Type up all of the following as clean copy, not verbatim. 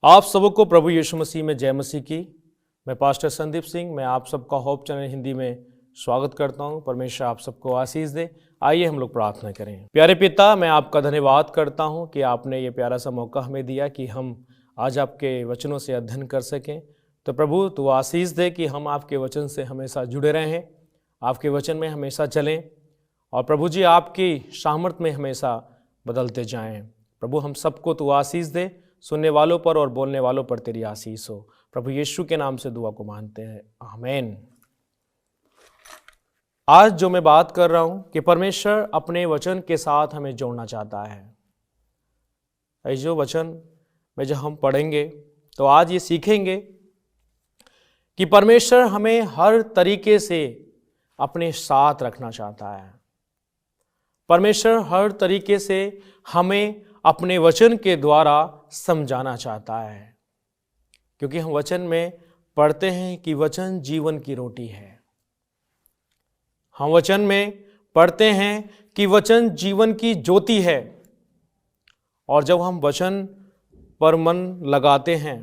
आप सबको प्रभु यीशु मसीह में जय मसीह की। मैं पास्टर संदीप सिंह, मैं आप सबका होप चैनल हिंदी में स्वागत करता हूं। परमेश्वर आप सबको आशीष दे। आइए हम लोग प्रार्थना करें। प्यारे पिता, मैं आपका धन्यवाद करता हूं कि आपने ये प्यारा सा मौका हमें दिया कि हम आज आपके वचनों से अध्ययन कर सकें। तो प्रभु तू आशीष दे कि हम आपके वचन से हमेशा जुड़े रहें, आपके वचन में हमेशा चलें और प्रभु जी आपकी सामर्थ में हमेशा बदलते जाएं। प्रभु हम सबको तू आशीष दे, सुनने वालों पर और बोलने वालों पर तेरी आशीष हो। प्रभु यीशु के नाम से दुआ को मानते हैं, आमीन। आज जो मैं बात कर रहा हूं कि परमेश्वर अपने वचन के साथ हमें जोड़ना चाहता है। ये जो वचन में जब हम पढ़ेंगे तो आज ये सीखेंगे कि परमेश्वर हमें हर तरीके से अपने साथ रखना चाहता है। परमेश्वर हर तरीके से हमें अपने वचन के द्वारा समझाना चाहता है, क्योंकि हम वचन में पढ़ते हैं कि वचन जीवन की रोटी है। हम वचन में पढ़ते हैं कि वचन जीवन की ज्योति है, और जब हम वचन पर मन लगाते हैं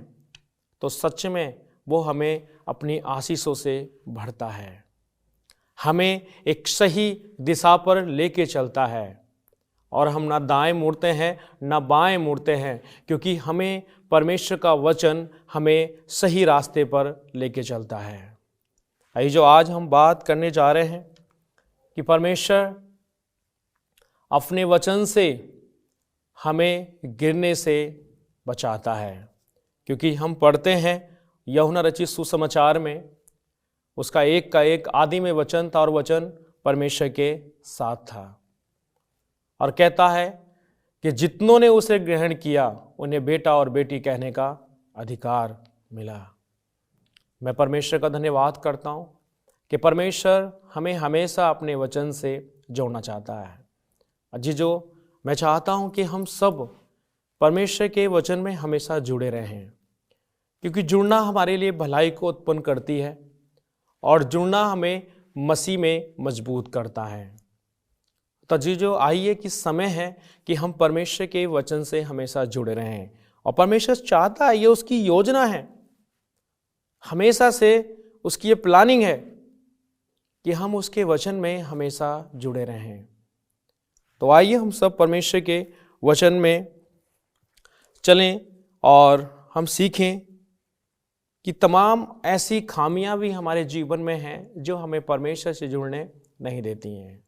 तो सच में वो हमें अपनी आशीषों से भरता है, हमें एक सही दिशा पर लेके चलता है और हम ना दाएं मुड़ते हैं ना बाएं मुड़ते हैं, क्योंकि हमें परमेश्वर का वचन हमें सही रास्ते पर लेके चलता है। यही जो आज हम बात करने जा रहे हैं कि परमेश्वर अपने वचन से हमें गिरने से बचाता है, क्योंकि हम पढ़ते हैं यूहन्ना रचित सुसमाचार में उसका एक का एक आदि में वचन था और वचन परमेश्वर के साथ था, और कहता है कि जितनों ने उसे ग्रहण किया उन्हें बेटा और बेटी कहने का अधिकार मिला। मैं परमेश्वर का धन्यवाद करता हूँ कि परमेश्वर हमें हमेशा अपने वचन से जोड़ना चाहता है। जी जो मैं चाहता हूँ कि हम सब परमेश्वर के वचन में हमेशा जुड़े रहें, क्योंकि जुड़ना हमारे लिए भलाई को उत्पन्न करती है और जुड़ना हमें मसीह में मजबूत करता है। तो जी जो आइए कि समय है कि हम परमेश्वर के वचन से हमेशा जुड़े रहें, और परमेश्वर चाहता है, ये उसकी योजना है, हमेशा से उसकी ये प्लानिंग है कि हम उसके वचन में हमेशा जुड़े रहें। तो आइए हम सब परमेश्वर के वचन में चलें और हम सीखें कि तमाम ऐसी खामियां भी हमारे जीवन में हैं जो हमें परमेश्वर से जुड़ने नहीं देती हैं।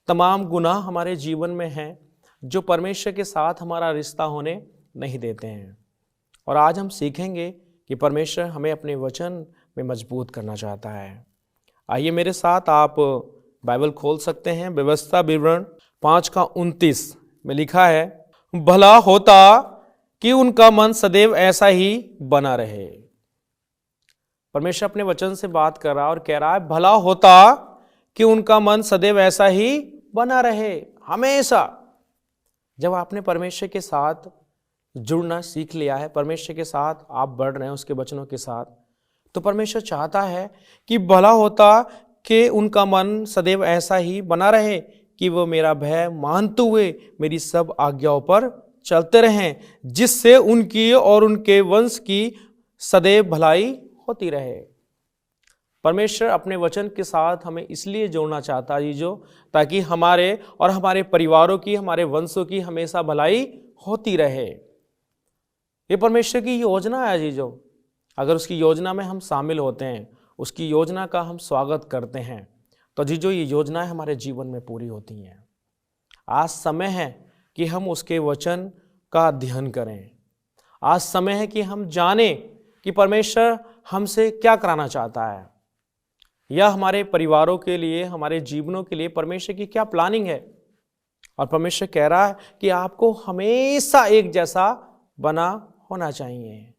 तमाम गुनाह हमारे जीवन में हैं जो परमेश्वर के साथ हमारा रिश्ता होने नहीं देते हैं। और आज हम सीखेंगे कि परमेश्वर हमें अपने वचन में मजबूत करना चाहता है। आइए मेरे साथ आप बाइबल खोल सकते हैं। व्यवस्था विवरण 5:29 में लिखा है, भला होता कि उनका मन सदैव ऐसा ही बना रहे। परमेश्वर अपने वचन से बात कर रहा है और कह रहा है भला होता कि उनका मन सदैव ऐसा ही बना रहे। हमेशा जब आपने परमेश्वर के साथ जुड़ना सीख लिया है, परमेश्वर के साथ आप बढ़ रहे हैं उसके वचनों के साथ, तो परमेश्वर चाहता है कि भला होता कि उनका मन सदैव ऐसा ही बना रहे कि वो मेरा भय मानते हुए मेरी सब आज्ञाओं पर चलते रहें, जिससे उनकी और उनके वंश की सदैव भलाई होती रहे। परमेश्वर अपने वचन के साथ हमें इसलिए जोड़ना चाहता है जो ताकि हमारे और हमारे परिवारों की, हमारे वंशों की हमेशा भलाई होती रहे। ये परमेश्वर की योजना है जी जो, अगर उसकी योजना में हम शामिल होते हैं, उसकी योजना का हम स्वागत करते हैं, तो जी जो ये योजना हमारे जीवन में पूरी होती हैं। आज समय है कि हम उसके वचन का अध्ययन करें। आज समय है कि हम जानें कि परमेश्वर हमसे क्या कराना चाहता है, या हमारे परिवारों के लिए, हमारे जीवनों के लिए परमेश्वर की क्या प्लानिंग है। और परमेश्वर कह रहा है कि आपको हमेशा एक जैसा बना होना चाहिए।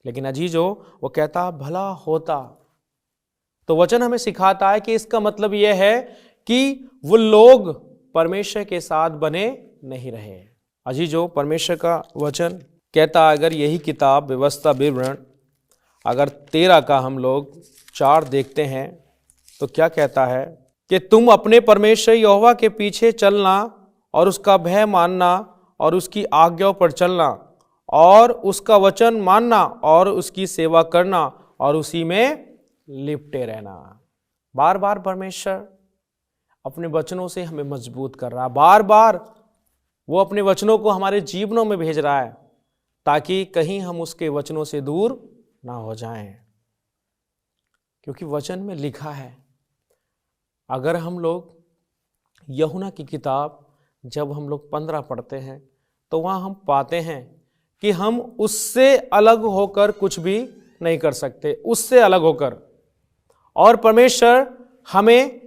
लेकिन अजीजों, वो कहता भला होता, तो वचन हमें सिखाता है कि इसका मतलब यह है कि वो लोग परमेश्वर के साथ बने नहीं रहे। अजीजों, परमेश्वर का वचन कहता, अगर यही किताब व्यवस्था विवरण अगर 13 का हम लोग 4 देखते हैं तो क्या कहता है कि तुम अपने परमेश्वर यहोवा के पीछे चलना और उसका भय मानना और उसकी आज्ञाओं पर चलना और उसका वचन मानना और उसकी सेवा करना और उसी में लिपटे रहना। बार बार परमेश्वर अपने वचनों से हमें मजबूत कर रहा है, बार बार वो अपने वचनों को हमारे जीवनों में भेज रहा है ताकि कहीं हम उसके वचनों से दूर ना हो जाएं। क्योंकि वचन में लिखा है, अगर हम लोग यूहन्ना की किताब जब हम लोग 15 पढ़ते हैं तो वहाँ हम पाते हैं कि हम उससे अलग होकर कुछ भी नहीं कर सकते, उससे अलग होकर। और परमेश्वर हमें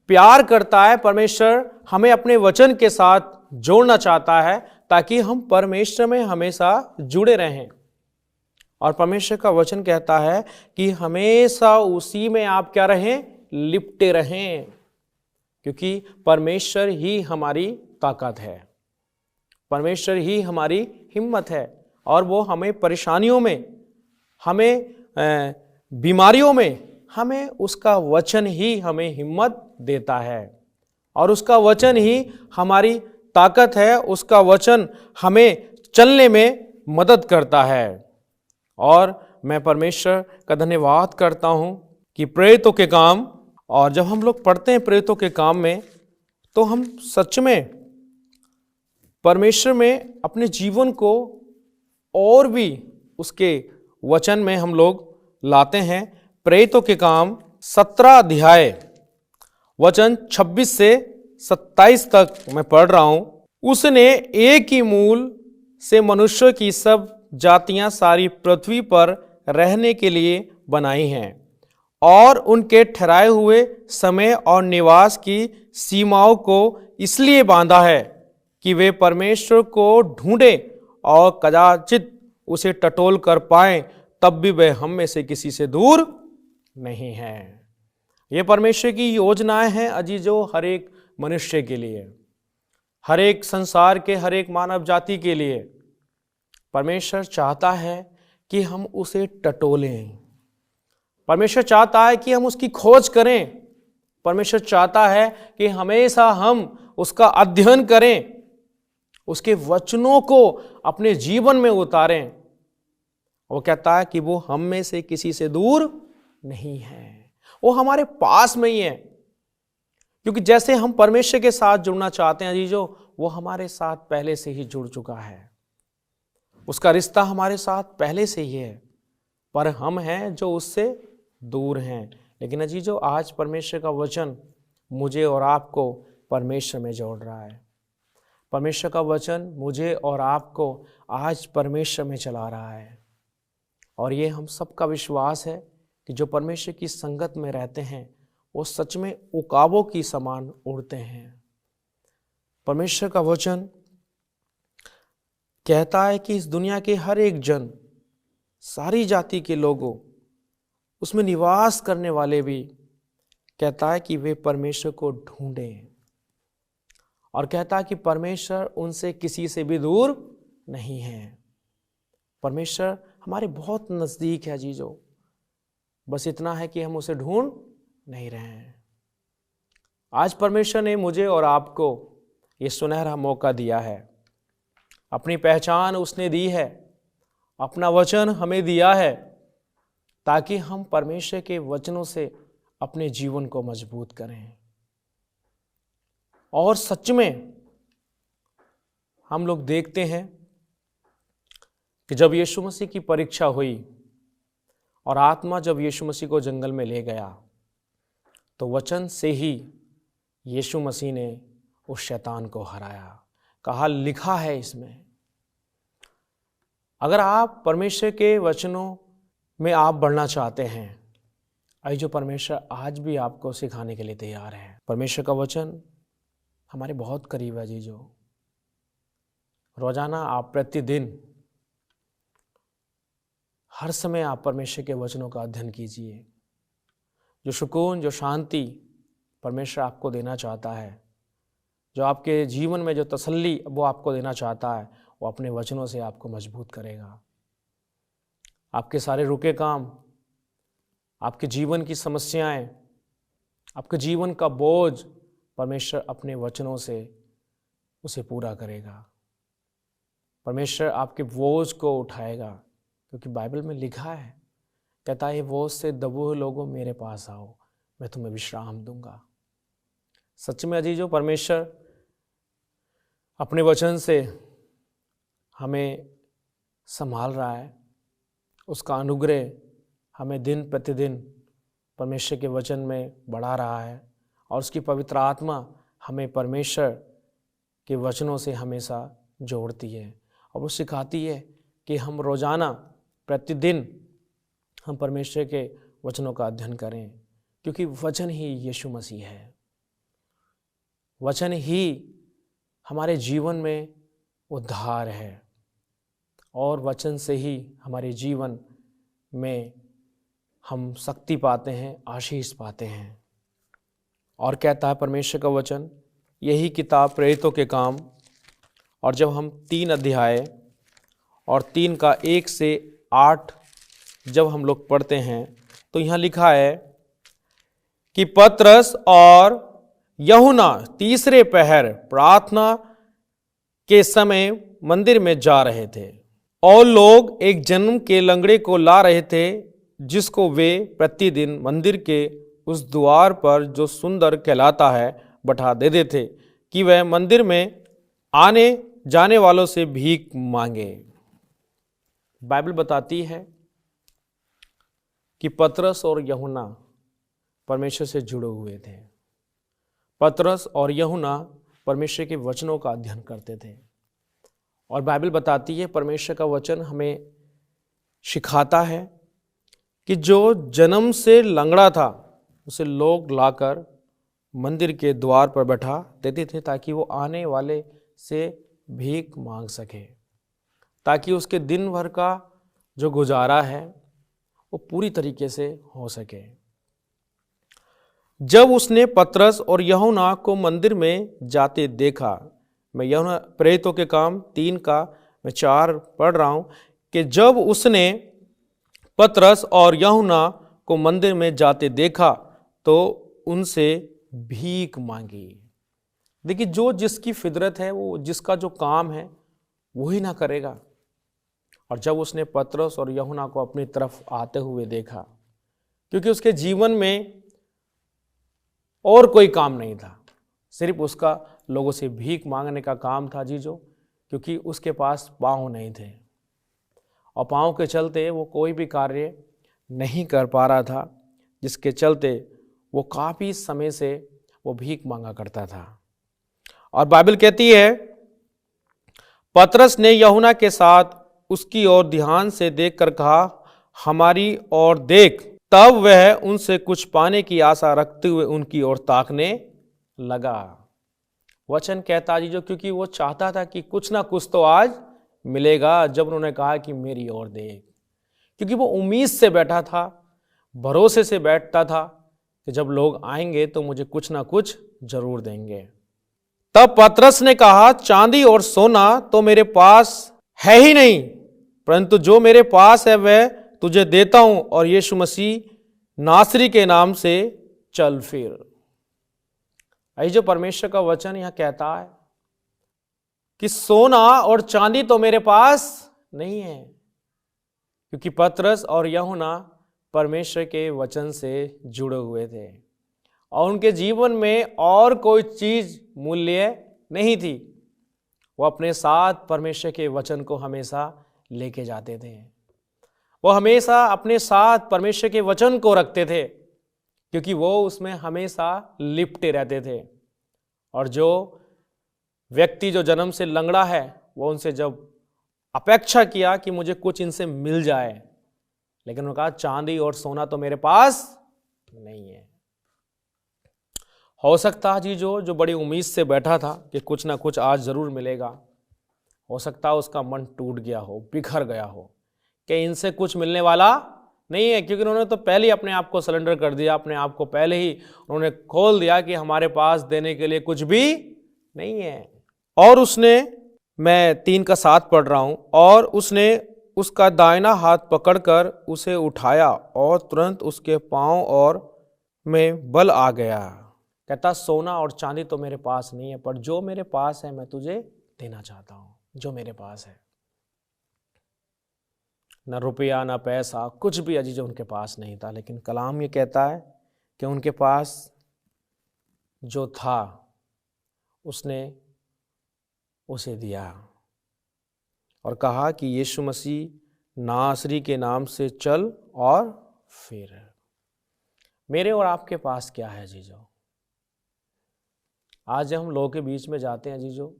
प्यार करता है, परमेश्वर हमें अपने वचन के साथ जोड़ना चाहता है ताकि हम परमेश्वर में हमेशा जुड़े रहें। और परमेश्वर का वचन कहता है कि हमेशा उसी में आप क्या रहें, लिपटे रहें, क्योंकि परमेश्वर ही हमारी ताकत है, परमेश्वर ही हमारी हिम्मत है। और वो हमें परेशानियों में, हमें बीमारियों में, हमें उसका वचन ही हमें हिम्मत देता है और उसका वचन ही हमारी ताकत है, उसका वचन हमें चलने में मदद करता है। और मैं परमेश्वर का धन्यवाद करता हूँ कि प्रेरितों के काम, और जब हम लोग पढ़ते हैं प्रेरितों के काम में तो हम सच में परमेश्वर में अपने जीवन को और भी उसके वचन में हम लोग लाते हैं। प्रेरितों के काम 17 अध्याय वचन 26 से 27 तक मैं पढ़ रहा हूं। उसने एक ही मूल से मनुष्य की सब जातियां सारी पृथ्वी पर रहने के लिए बनाई हैं और उनके ठहराए हुए समय और निवास की सीमाओं को इसलिए बांधा है कि वे परमेश्वर को ढूंढे और कदाचित उसे टटोल कर पाएं, तब भी वे हम में से किसी से दूर नहीं है। ये परमेश्वर की योजनाएं हैं अजीजों, हर एक मनुष्य के लिए, हर एक संसार के, हर एक मानव जाति के लिए। परमेश्वर चाहता है कि हम उसे टटोलें, परमेश्वर चाहता है कि हम उसकी खोज करें, परमेश्वर चाहता है कि हमेशा हम उसका अध्ययन करें, उसके वचनों को अपने जीवन में उतारें। वो कहता है कि वो हम में से किसी से दूर नहीं है, वो हमारे पास में ही है। क्योंकि जैसे हम परमेश्वर के साथ जुड़ना चाहते हैं अजीजों, वो हमारे साथ पहले से ही जुड़ चुका है, उसका रिश्ता हमारे साथ पहले से ही है, पर हम हैं जो उससे दूर हैं। लेकिन अजीजों, आज परमेश्वर का वचन मुझे और आपको परमेश्वर में जोड़ रहा है, परमेश्वर का वचन मुझे और आपको आज परमेश्वर में चला रहा है। और ये हम सबका विश्वास है कि जो परमेश्वर की संगत में रहते हैं वो सच में उकाबों की समान उड़ते हैं। परमेश्वर का वचन कहता है कि इस दुनिया के हर एक जन, सारी जाति के लोगों, उसमें निवास करने वाले भी, कहता है कि वे परमेश्वर को ढूंढें, और कहता है कि परमेश्वर उनसे किसी से भी दूर नहीं है। परमेश्वर हमारे बहुत नज़दीक है अजीजों, बस इतना है कि हम उसे ढूंढ नहीं रहे हैं। आज परमेश्वर ने मुझे और आपको ये सुनहरा मौका दिया है, अपनी पहचान उसने दी है, अपना वचन हमें दिया है ताकि हम परमेश्वर के वचनों से अपने जीवन को मजबूत करें। और सच में हम लोग देखते हैं कि जब यीशु मसीह की परीक्षा हुई और आत्मा जब यीशु मसीह को जंगल में ले गया, तो वचन से ही यीशु मसीह ने उस शैतान को हराया। कहा लिखा है इसमें। अगर आप परमेश्वर के वचनों में आप बढ़ना चाहते हैं, आई जो परमेश्वर आज भी आपको सिखाने के लिए तैयार है। परमेश्वर का वचन हमारे बहुत करीब है जीजो। रोजाना आप प्रतिदिन हर समय आप परमेश्वर के वचनों का अध्ययन कीजिए। जो सुकून, जो शांति परमेश्वर आपको देना चाहता है, जो आपके जीवन में जो तसल्ली वो आपको देना चाहता है, वो अपने वचनों से आपको मजबूत करेगा। आपके सारे रुके काम, आपके जीवन की समस्याएं, आपके जीवन का बोझ परमेश्वर अपने वचनों से उसे पूरा करेगा। परमेश्वर आपके बोझ को उठाएगा, क्योंकि बाइबल में लिखा है, कहता है बोझ से दबे हुए लोगों मेरे पास आओ, मैं तुम्हें विश्राम दूंगा। सच में अजीजों, परमेश्वर अपने वचन से हमें संभाल रहा है। उसका अनुग्रह हमें दिन प्रतिदिन परमेश्वर के वचन में बढ़ा रहा है, और उसकी पवित्र आत्मा हमें परमेश्वर के वचनों से हमेशा जोड़ती है, और वो सिखाती है कि हम रोज़ाना प्रतिदिन हम परमेश्वर के वचनों का अध्ययन करें, क्योंकि वचन ही यीशु मसीह है। वचन ही हमारे जीवन में उद्धार है, और वचन से ही हमारे जीवन में हम शक्ति पाते हैं, आशीष पाते हैं। और कहता है परमेश्वर का वचन, यही किताब प्रेरितों के काम, और जब हम 3 अध्याय और 3 का 1 से 8 जब हम लोग पढ़ते हैं, तो यहाँ लिखा है कि पतरस और यूहन्ना तीसरे पहर प्रार्थना के समय मंदिर में जा रहे थे, और लोग एक जन्म के लंगड़े को ला रहे थे, जिसको वे प्रतिदिन मंदिर के उस द्वार पर जो सुंदर कहलाता है बैठा देते थे, कि वह मंदिर में आने जाने वालों से भीख मांगे। बाइबल बताती है कि पतरस और यूहन्ना परमेश्वर से जुड़े हुए थे। पतरस और यूहन्ना परमेश्वर के वचनों का अध्ययन करते थे, और बाइबल बताती है, परमेश्वर का वचन हमें सिखाता है कि जो जन्म से लंगड़ा था उसे लोग लाकर मंदिर के द्वार पर बैठा देते थे, ताकि वो आने वाले से भीख मांग सके, ताकि उसके दिन भर का जो गुजारा है वो पूरी तरीके से हो सके। जब उसने पतरस और यूहन्ना को मंदिर में जाते देखा, मैं यूहन्ना प्रेरितों के काम 3 का मैं 4 पढ़ रहा हूं, कि जब उसने पतरस और यूहन्ना को मंदिर में जाते देखा तो उनसे भीख मांगी। देखिए, जो जिसकी फितरत है, वो जिसका जो काम है वही ना करेगा। और जब उसने पतरस और यूहन्ना को अपनी तरफ आते हुए देखा, क्योंकि उसके जीवन में और कोई काम नहीं था, सिर्फ उसका लोगों से भीख मांगने का काम था जीजो, क्योंकि उसके पास पाँव नहीं थे, और पाँव के चलते वो कोई भी कार्य नहीं कर पा रहा था, जिसके चलते वो काफ़ी समय से वो भीख मांगा करता था। और बाइबल कहती है, पतरस ने यूहन्ना के साथ उसकी ओर ध्यान से देखकर कहा, हमारी ओर देख। तब वह उनसे कुछ पाने की आशा रखते हुए उनकी ओर ताकने लगा। वचन कहता जी जो, क्योंकि वो चाहता था कि कुछ ना कुछ तो आज मिलेगा। जब उन्होंने कहा कि मेरी ओर देख, क्योंकि वो उम्मीद से बैठा था, भरोसे से बैठता था कि जब लोग आएंगे तो मुझे कुछ ना कुछ जरूर देंगे। तब पतरस ने कहा, चांदी और सोना तो मेरे पास है ही नहीं, परंतु जो मेरे पास है वह तुझे देता हूं, और यीशु मसीह नासरी के नाम से चल फिर। ऐ जो परमेश्वर का वचन यहां कहता है कि सोना और चांदी तो मेरे पास नहीं है, क्योंकि पतरस और यूहन्ना परमेश्वर के वचन से जुड़े हुए थे, और उनके जीवन में और कोई चीज मूल्य नहीं थी। वो अपने साथ परमेश्वर के वचन को हमेशा लेके जाते थे। वो हमेशा अपने साथ परमेश्वर के वचन को रखते थे, क्योंकि वो उसमें हमेशा लिपटे रहते थे। और जो व्यक्ति जो जन्म से लंगड़ा है, वो उनसे जब अपेक्षा किया कि मुझे कुछ इनसे मिल जाए, लेकिन उन्होंने कहा चांदी और सोना तो मेरे पास नहीं है। हो सकता है जी जो बड़ी उम्मीद से बैठा था कि कुछ ना कुछ आज जरूर मिलेगा, हो सकता है उसका मन टूट गया हो, बिखर गया हो कि इनसे कुछ मिलने वाला नहीं है, क्योंकि उन्होंने तो पहले ही अपने आप को सरेंडर कर दिया, अपने आप को पहले ही उन्होंने खोल दिया कि हमारे पास देने के लिए कुछ भी नहीं है। और उसने, मैं 3 का 7 पढ़ रहा हूं, और उसने उसका दाहिना हाथ पकड़कर उसे उठाया, और तुरंत उसके पांव और में बल आ गया। कहता, सोना और चांदी तो मेरे पास नहीं है, पर जो मेरे पास है मैं तुझे देना चाहता हूं, जो मेरे पास है। न रुपया न पैसा, कुछ भी अजीजों उनके पास नहीं था, लेकिन कलाम ये कहता है कि उनके पास जो था उसने उसे दिया और कहा कि यीशु मसीह नासरी के नाम से चल और फिर। मेरे और आपके पास क्या है जीजो? आज जब हम लोगों के बीच में जाते हैं जीजो,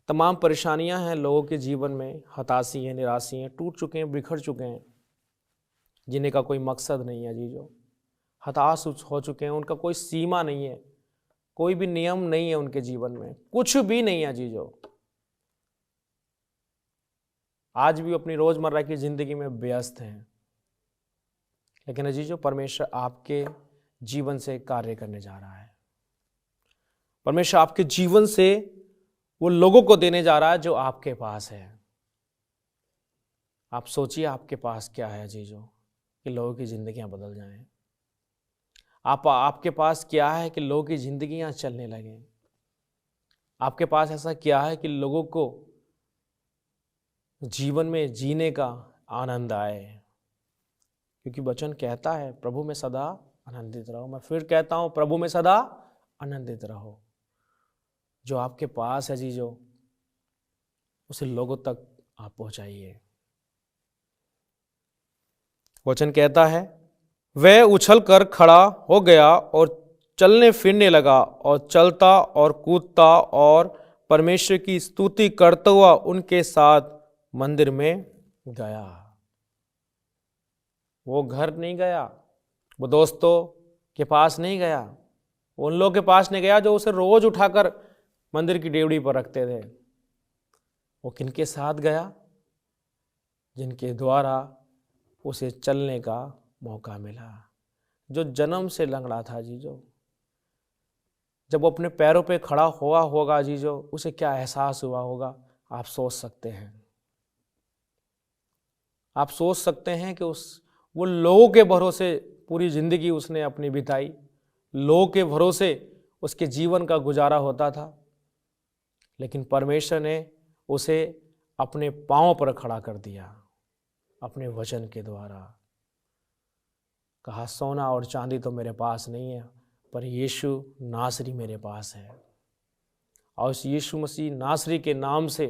तमाम परेशानियां हैं लोगों के जीवन में, हताशी है, निराशी है, टूट चुके हैं, बिखर चुके हैं, जिन्हें का कोई मकसद नहीं है जीजो, हताश हो चुके हैं, उनका कोई सीमा नहीं है, कोई भी नियम नहीं है उनके जीवन में, कुछ भी नहीं है जीजो। आज भी अपनी रोजमर्रा की जिंदगी में व्यस्त हैं, लेकिन अजीजों परमेश्वर आपके जीवन से कार्य करने जा रहा है। परमेश्वर आपके जीवन से वो लोगों को देने जा रहा है जो आपके पास है। आप सोचिए आपके पास क्या है अजीजों कि लोगों की जिंदगियां बदल जाएं। आपके पास क्या है कि लोगों की जिंदगियां चलने लगें। आपके पास ऐसा क्या है कि लोगों को जीवन में जीने का आनंद आए। क्योंकि वचन कहता है प्रभु में सदा आनंदित रहो। मैं फिर कहता हूं प्रभु में सदा आनंदित रहो। जो आपके पास है जीजो उसे लोगों तक आप पहुंचाइए। वचन कहता है वह उछल कर खड़ा हो गया और चलने फिरने लगा और चलता और कूदता और परमेश्वर की स्तुति करता हुआ उनके साथ मंदिर में गया। वो घर नहीं गया, वो दोस्तों के पास नहीं गया, उन लोगों के पास नहीं गया जो उसे रोज उठाकर मंदिर की डेवड़ी पर रखते थे। वो किनके साथ गया? जिनके द्वारा उसे चलने का मौका मिला। जो जन्म से लंगड़ा था जीजो, जब वो अपने पैरों पे खड़ा हुआ होगा जीजो, उसे क्या एहसास हुआ होगा आप सोच सकते हैं। आप सोच सकते हैं कि वो लोगों के भरोसे पूरी जिंदगी उसने अपनी बिताई, लोगों के भरोसे उसके जीवन का गुजारा होता था, लेकिन परमेश्वर ने उसे अपने पांव पर खड़ा कर दिया अपने वचन के द्वारा। कहा सोना और चांदी तो मेरे पास नहीं है, पर यीशु नासरी मेरे पास है। और उस यीशु मसीह नासरी के नाम से,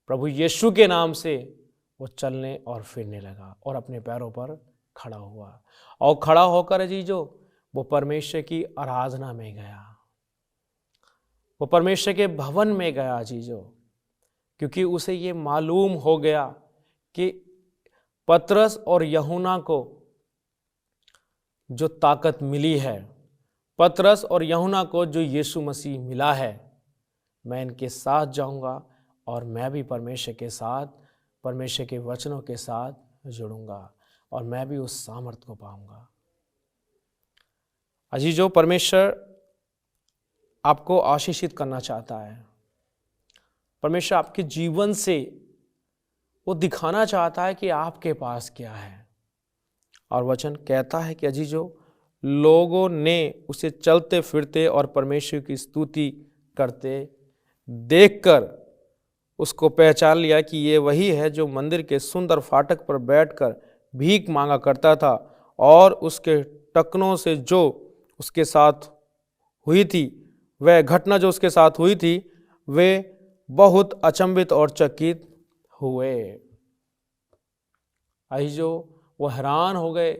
प्रभु यीशु के नाम से वो चलने और फिरने लगा और अपने पैरों पर खड़ा हुआ। और खड़ा होकर जीजो वो परमेश्वर की आराधना में गया, वो परमेश्वर के भवन में गया जीजो, क्योंकि उसे ये मालूम हो गया कि पतरस और यूहन्ना को जो ताकत मिली है, पतरस और यूहन्ना को जो यीशु मसीह मिला है, मैं इनके साथ जाऊंगा और मैं भी परमेश्वर के साथ, परमेश्वर के वचनों के साथ जुड़ूंगा और मैं भी उस सामर्थ्य को पाऊंगा। अजीजों, परमेश्वर आपको आशीषित करना चाहता है। परमेश्वर आपके जीवन से वो दिखाना चाहता है कि आपके पास क्या है। और वचन कहता है कि अजीजों, लोगों ने उसे चलते फिरते और परमेश्वर की स्तुति करते देखकर उसको पहचान लिया कि ये वही है जो मंदिर के सुंदर फाटक पर बैठकर भीख मांगा करता था। और उसके टकनों से जो उसके साथ हुई थी, वह घटना जो उसके साथ हुई थी, वे बहुत अचंभित और चकित हुए। अजीजों, वो हैरान हो गए।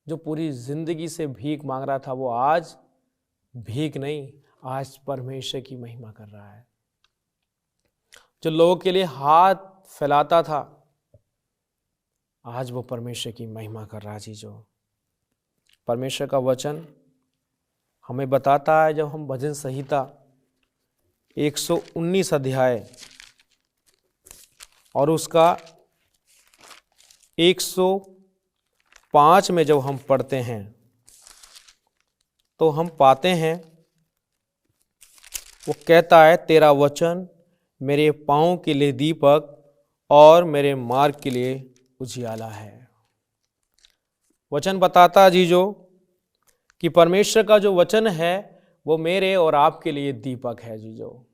जो पूरी जिंदगी से भीख मांग रहा था, वो आज भीख नहीं, आज परमेश्वर की महिमा कर रहा है। जो लोगों के लिए हाथ फैलाता था, आज वो परमेश्वर की महिमा कर रहा है। जीजो, परमेश्वर का वचन हमें बताता है, जब हम भजन संहिता 119 अध्याय और उसका 105 में जब हम पढ़ते हैं तो हम पाते हैं, वो कहता है तेरा वचन मेरे पाँव के लिए दीपक और मेरे मार्ग के लिए उजियाला है। वचन बताता जीजो कि परमेश्वर का जो वचन है वो मेरे और आपके लिए दीपक है जीजो,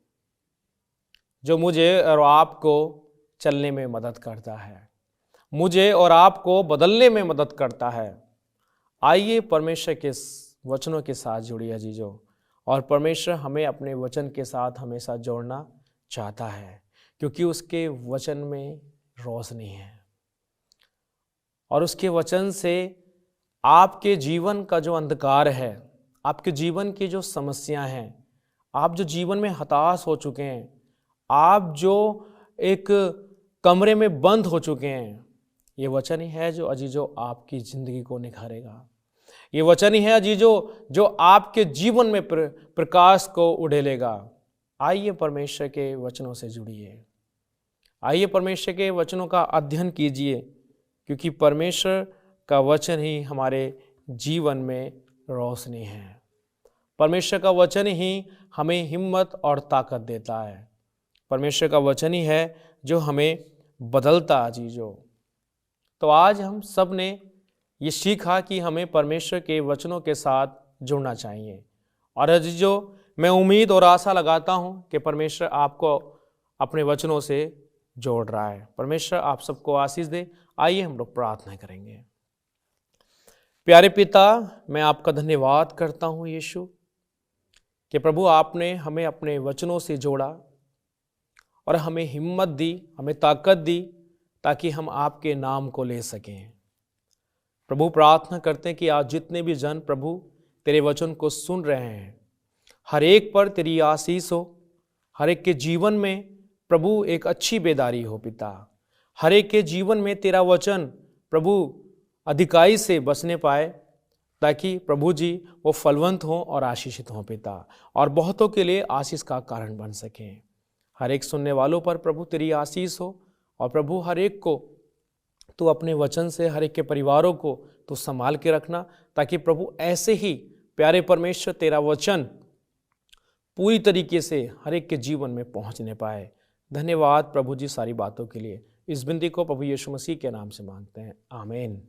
जो मुझे और आपको चलने में मदद करता है। मुझे और आपको बदलने में मदद करता है। आइए परमेश्वर के वचनों के साथ जुड़िए अजीजों, और परमेश्वर हमें अपने वचन के साथ हमेशा जोड़ना चाहता है, क्योंकि उसके वचन में रोशनी है और उसके वचन से आपके जीवन का जो अंधकार है, आपके जीवन की जो समस्याएं हैं, आप जो जीवन में हताश हो चुके हैं, आप जो एक कमरे में बंद हो चुके हैं, ये वचन ही है जो अजीजों आपकी ज़िंदगी को निखारेगा। ये वचन ही है अजीजों जो आपके जीवन में प्रकाश को उड़ेलेगा। आइए परमेश्वर के वचनों से जुड़िए, आइए परमेश्वर के वचनों का अध्ययन कीजिए, क्योंकि परमेश्वर का वचन ही हमारे जीवन में रोशनी है। परमेश्वर का वचन ही हमें हिम्मत और ताकत देता है। परमेश्वर का वचन ही है जो हमें बदलता अजीजों। तो आज हम सब ने ये सीखा कि हमें परमेश्वर के वचनों के साथ जुड़ना चाहिए। और अजीजों, मैं उम्मीद और आशा लगाता हूँ कि परमेश्वर आपको अपने वचनों से जोड़ रहा है। परमेश्वर आप सबको आशीष दे। आइए हम लोग प्रार्थना करेंगे। प्यारे पिता, मैं आपका धन्यवाद करता हूँ यीशु कि प्रभु आपने हमें अपने वचनों से जोड़ा और हमें हिम्मत दी, हमें ताकत दी, ताकि हम आपके नाम को ले सकें। प्रभु प्रार्थना करते हैं कि आज जितने भी जन प्रभु तेरे वचन को सुन रहे हैं, हर एक पर तेरी आशीष हो, हर एक के जीवन में प्रभु एक अच्छी बेदारी हो पिता। हर एक के जीवन में तेरा वचन प्रभु अधिकाई से बचने पाए, ताकि प्रभु जी वो फलवंत हों और आशीषित हों पिता, और बहुतों के लिए आशीष का कारण बन सकें। हर एक सुनने वालों पर प्रभु तेरी आशीष हो, और प्रभु हर एक को तू अपने वचन से, हर एक के परिवारों को तू संभाल के रखना, ताकि प्रभु ऐसे ही प्यारे परमेश्वर तेरा वचन पूरी तरीके से हर एक के जीवन में पहुंचने पाए। धन्यवाद प्रभु जी सारी बातों के लिए। इस बिंदी को प्रभु यीशु मसीह के नाम से मांगते हैं, आमीन।